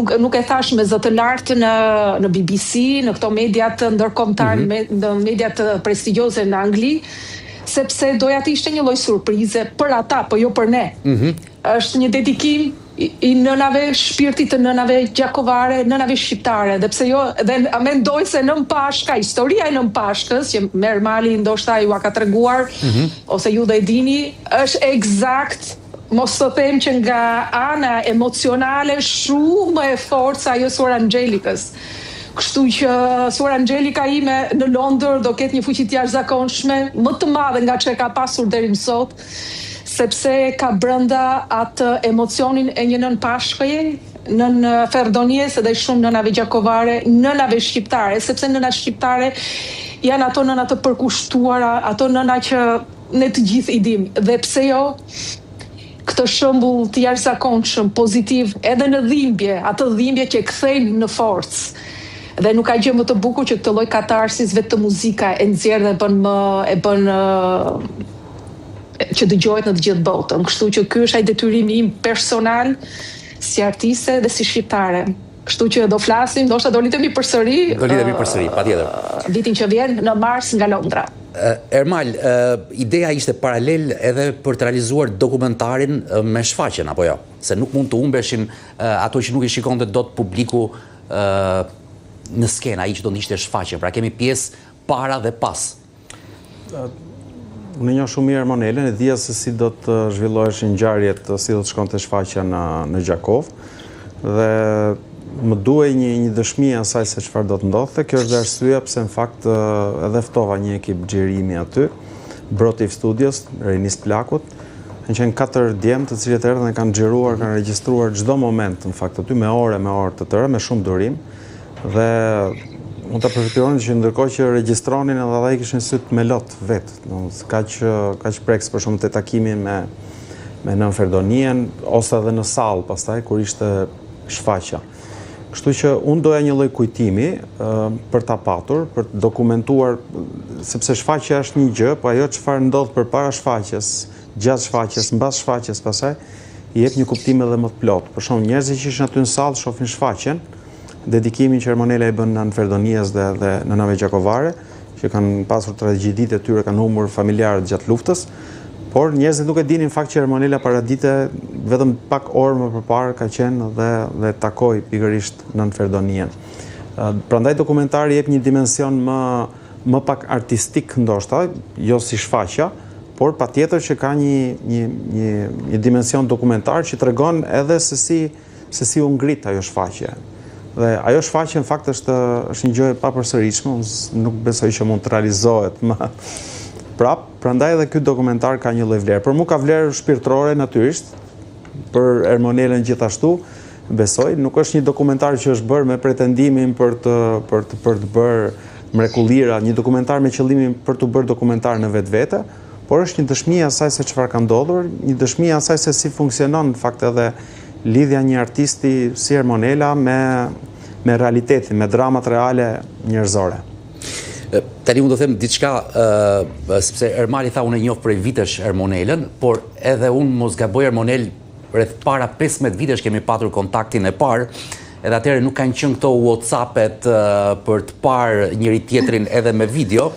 nuk e thash me zë të lartë në BBC, në këto mediat ndërkombëtar, në mediat prestigjioze në Angli, sepse doja të ishte një lloj surprize për ata, po jo për ne. Është një dedikim i nënave, shpirtit të nënave gjakovare, nënave shqiptare, dhe pse jo, dhe mendoj se Nën Pashka, historia e Nën Pashkës, që Ermali ndoshta ju a ka treguar, ose ju dhe e dini, është eksakt, mos të them që nga ana emocionale shumë e fortë se ajo Suor Angjelikës. Kështu që Suor Angjelika ime në Londër do ketë një fuqi të jashtëzakonshme, më të madhe nga që ka pasur deri më sot, sepse ka brenda atë emocionin e një nën Pashkëje, nën Ferdonies dhe shumë nënave gjakovare, nënave shqiptare, sepse nëna shqiptare janë ato nëna të përkushtuara, ato nëna që ne të gjithë i dim. Dhe pse jo, këtë shembull të jashtëzakonshëm, pozitiv, edhe në dhimbje, atë dhimbje që kthejnë në forcë. Dhe nuk ka gjë më të bukur që këtë lloj katarsis vetëm muzika e nxjerr dhe bën që dëgjohet në të gjithë botën. Kështu që ky është ai detyrimi im personal si artiste dhe si shqiptare. Kështu që do flasim, ndoshta do lidhemi përsëri. Do lidhemi përsëri, patjetër. Vitin që vjen në mars nga Londra. Ermal, ideja ishte paralel edhe për të realizuar dokumentarin me shfaqjen, apo jo? Se nuk mund të humbeshin ato që nuk i shikonte dot publiku në skenë, ai që do ndishte shfaqjen. Pra kemi pjesë para dhe pas. Unë njoh shumë mirë Ermonelen, e dija se si do të zhvilloheshin ngjarjet, si do të shkonte shfaqja në Gjakov, dhe më duhej një dëshmi e asaj se çfarë do të ndodhte. Kjo është arsyeja pse në fakt edhe ftova një ekip xhirimi aty, Brotiv Studios, Renis Plakut. Kanë qenë 4 djemë të cilët erdhën dhe kanë xhiruar, kanë regjistruar çdo moment në fakt aty me orë të tëra, me shumë durim. Dhe unë të përfituron që ndërkohë që regjistronin edhe ata i kishin syt me lot vetë. Kaq preks për shumë të takimin me Nën Ferdonien, ose edhe në sallë pastaj kur ishte shfaqja. Kështu që unë doja një lloj kujtimi për ta patur, për të dokumentuar, sepse shfaqja është një gjë, po ajo çfarë ndodh përpara shfaqjes, gjatë shfaqjes, mbas shfaqjes pastaj, i jep një kuptim edhe më të plotë. Për shembull, njerëzit që ishin aty në sallë shohin shfaqjen, dedikimin që Ermonela i bën Nën Ferdonies dhe nënave gjakovare, që kanë pasur tragjeditë e tyre, kanë humbur familjarët gjatë luftës, por njerëzit nuk e dinin në fakt që Ermonela paradite vetëm pak orë më përpara ka qenë dhe takoi pikërisht Nën Ferdonien. Prandaj dokumentari jep një dimension më pak artistik ndoshta, jo si shfaqja, por patjetër që ka një dimension dokumentar që tregon edhe se si u ngrit ajo shfaqje. Dhe ajo shfaqje në fakt është një gjë e papërsëritshme, unë nuk besoj që mund të realizohet më prap, prandaj edhe ky dokumentar ka një lloj vlerë. Por mu ka vlerë shpirtërore natyrisht, për Ermonelen gjithashtu, besoj, nuk është një dokumentar që është bërë me pretendimin për të bërë mrekullira, një dokumentar me qëllimin për të bërë dokumentar në vetvete, por është një dëshmi e asaj se çfarë ka ndodhur, një dëshmi e asaj se si funksionon në fakt edhe lidhja një artisti si Ermonela me realitetin, me dramat reale njerëzore. Tani unë do them diçka, sepse Ermali tha unë e njoh prej vitesh Ermonelen, por edhe unë mos gaboj Ermonel rreth para 15 vitesh kemi patur kontaktin e parë, edhe atëherë nuk kanë qenë këto WhatsApp-et për të parë njëri tjetrin edhe me video.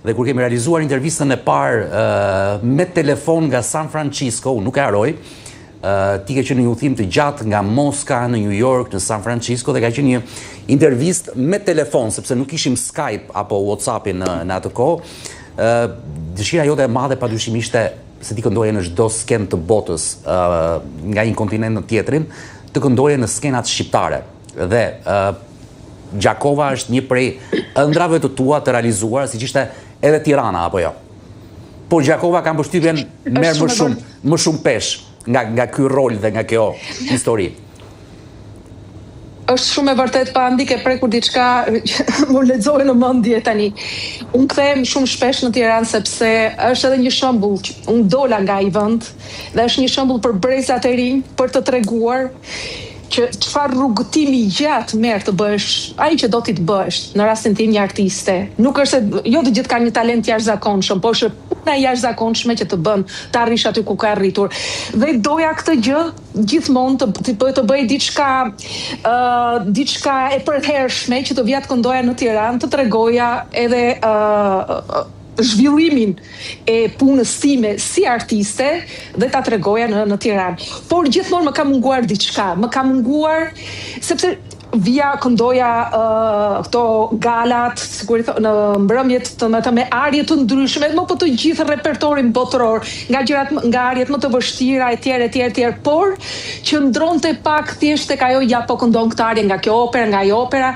Dhe kur kemi realizuar intervistën e parë me telefon nga San Francisco, unë nuk e haroj, ti ke qenë një udhim të gjatë nga Moska në New York, në San Francisco, dhe ka qenë një intervistë me telefon, sepse nuk ishim Skype apo WhatsApp-in në atë kohë. Dëshira jote e madhe padyshim ishte se ti këndoje në çdo skenë të botës, nga një kontinent në tjetrin, të këndoje në skenat shqiptare. Dhe Gjakova është një prej ëndrave të tua të realizuar, siç ishte edhe Tirana apo jo. Por Gjakova ka mbështytjen merr më shumë pesh nga ky rol dhe nga kjo histori. Është shumë e vërtet, pa Andi ke prekur diçka më lexoj në mendje tani. Unë kthehem shumë shpesh në Tiranë sepse është edhe një shembull. Unë dola nga ai vend dhe është një shembull për brezat e rinj për të treguar që çfarë rrugëtimi gjatë merr të bësh ai që do ti të bësh, në rastin tim një artiste. Nuk është se jo të gjithë kanë një talent jashtëzakonshëm, por është puna e jashtëzakonshme që të bën të arrish aty ku ka arritur. Dhe doja këtë gjë gjithmonë të bëj diçka e përhershme që të vija të këndoja në Tiranë, të tregoja edhe zhvillimin e punës time si artiste dhe ta tregoja në Tiranë. Por gjithmonë më ka munguar diçka, më ka munguar sepse vija këndoja këto galat, sigurisht në mbrëmjet me arje të ndryshme, më po të gjithë repertorin botëror, nga arjet më të vështira etj, por qëndronte pak thjesht tek ajo ja po këndon këtë arje nga kjo opera, nga ajo opera,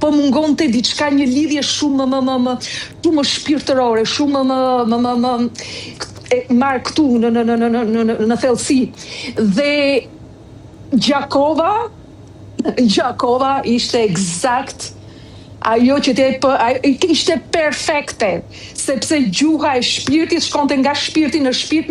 po mungonte diçka, një lidhje shumë më shpirtërore, shumë më marr këtu në thellësi. Dhe Gjakova ishte eksakt ajo që ishte perfekte, sepse gjuha e shpirtit shkonte nga shpirti në shpirt,